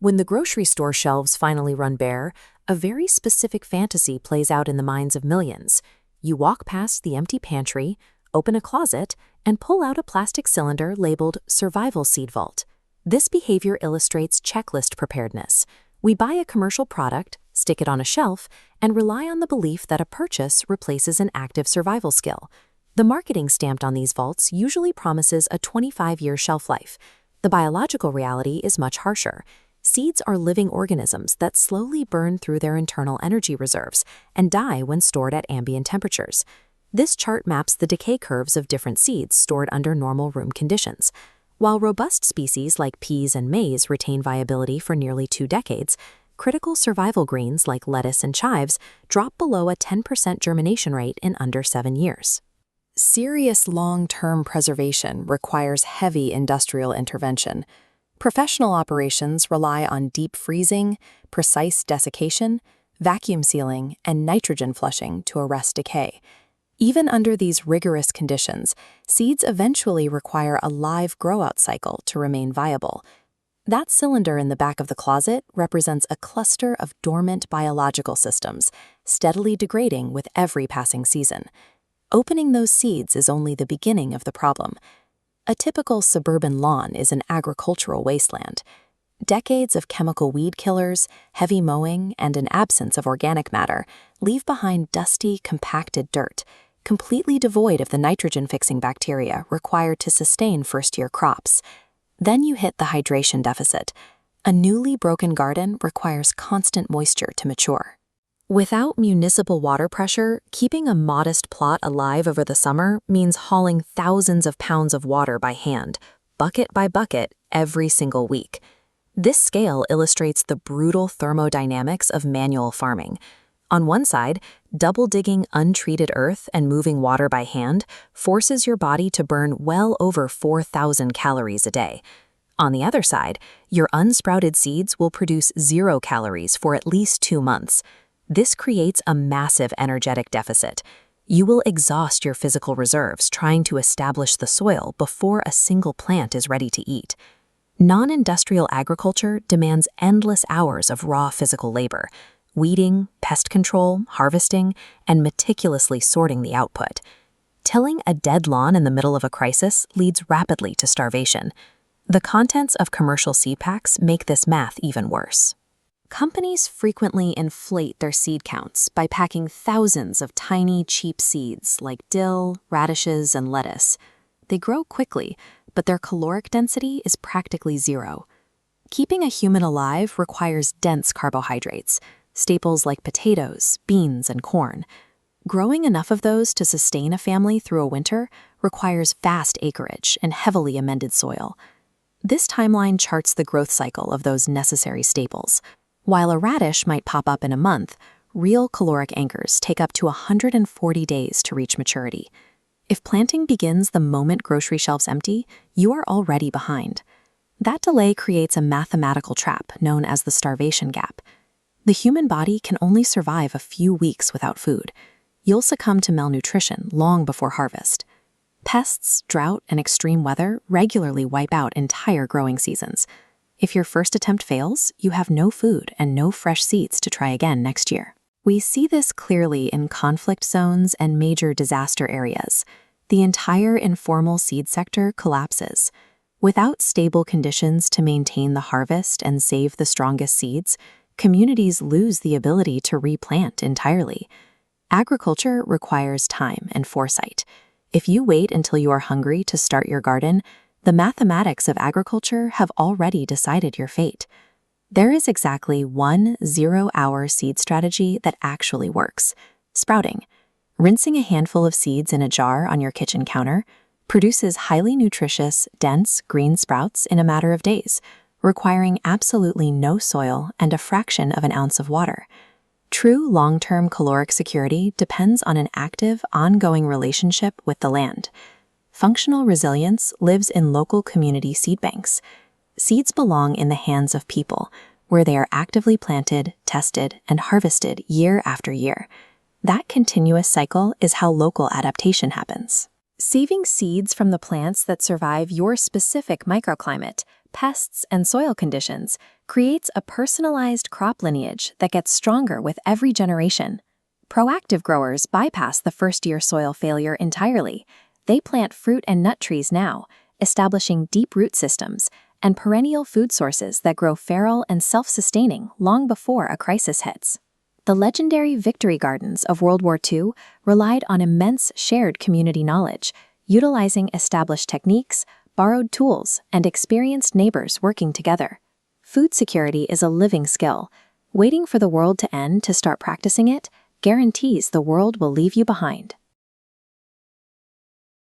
When the grocery store shelves finally run bare, a very specific fantasy plays out in the minds of millions. You walk past the empty pantry, open a closet, and pull out a plastic cylinder labeled Survival Seed Vault. This behavior illustrates checklist preparedness. We buy a commercial product, stick it on a shelf, and rely on the belief that a purchase replaces an active survival skill. The marketing stamped on these vaults usually promises a 25-year shelf life. The biological reality is much harsher. Seeds are living organisms that slowly burn through their internal energy reserves and die when stored at ambient temperatures. This chart maps the decay curves of different seeds stored under normal room conditions. While robust species like peas and maize retain viability for nearly 2 decades, critical survival greens like lettuce and chives drop below a 10% germination rate in under 7 years. Serious long-term preservation requires heavy industrial intervention. Professional operations rely on deep freezing, precise desiccation, vacuum sealing, and nitrogen flushing to arrest decay. Even under these rigorous conditions, seeds eventually require a live grow-out cycle to remain viable. That cylinder in the back of the closet represents a cluster of dormant biological systems, steadily degrading with every passing season. Opening those seeds is only the beginning of the problem. A typical suburban lawn is an agricultural wasteland. Decades of chemical weed killers, heavy mowing, and an absence of organic matter leave behind dusty, compacted dirt, completely devoid of the nitrogen-fixing bacteria required to sustain first-year crops. Then you hit the hydration deficit. A newly broken garden requires constant moisture to mature. Without municipal water pressure, keeping a modest plot alive over the summer means hauling thousands of pounds of water by hand, bucket by bucket, every single week. This scale illustrates the brutal thermodynamics of manual farming. On one side, double-digging untreated earth and moving water by hand forces your body to burn well over 4,000 calories a day. On the other side, your unsprouted seeds will produce 0 calories for at least 2 months. This creates a massive energetic deficit. You will exhaust your physical reserves trying to establish the soil before a single plant is ready to eat. Non-industrial agriculture demands endless hours of raw physical labor, weeding, pest control, harvesting, and meticulously sorting the output. Tilling a dead lawn in the middle of a crisis leads rapidly to starvation. The contents of commercial seed packs make this math even worse. Companies frequently inflate their seed counts by packing thousands of tiny, cheap seeds like dill, radishes, and lettuce. They grow quickly, but their caloric density is practically 0. Keeping a human alive requires dense carbohydrates, staples like potatoes, beans, and corn. Growing enough of those to sustain a family through a winter requires vast acreage and heavily amended soil. This timeline charts the growth cycle of those necessary staples. While a radish might pop up in a month, real caloric anchors take up to 140 days to reach maturity. If planting begins the moment grocery shelves empty, you are already behind. That delay creates a mathematical trap known as the starvation gap. The human body can only survive a few weeks without food. You'll succumb to malnutrition long before harvest. Pests, drought, and extreme weather regularly wipe out entire growing seasons. If your first attempt fails, you have no food and no fresh seeds to try again next year. We see this clearly in conflict zones and major disaster areas. The entire informal seed sector collapses. Without stable conditions to maintain the harvest and save the strongest seeds, communities lose the ability to replant entirely. Agriculture requires time and foresight. If you wait until you are hungry to start your garden, the mathematics of agriculture have already decided your fate. There is exactly one 0-hour seed strategy that actually works: sprouting. Rinsing a handful of seeds in a jar on your kitchen counter produces highly nutritious, dense green sprouts in a matter of days, requiring absolutely no soil and a fraction of an ounce of water. True long-term caloric security depends on an active, ongoing relationship with the land. Functional resilience lives in local community seed banks. Seeds belong in the hands of people, where they are actively planted, tested, and harvested year after year. That continuous cycle is how local adaptation happens. Saving seeds from the plants that survive your specific microclimate pests, and soil conditions, creates a personalized crop lineage that gets stronger with every generation. Proactive growers bypass the first-year soil failure entirely. They plant fruit and nut trees now, establishing deep root systems and perennial food sources that grow feral and self-sustaining long before a crisis hits. The legendary victory gardens of World War II relied on immense shared community knowledge, utilizing established techniques, borrowed tools, and experienced neighbors working together. Food security is a living skill. Waiting for the world to end to start practicing it guarantees the world will leave you behind.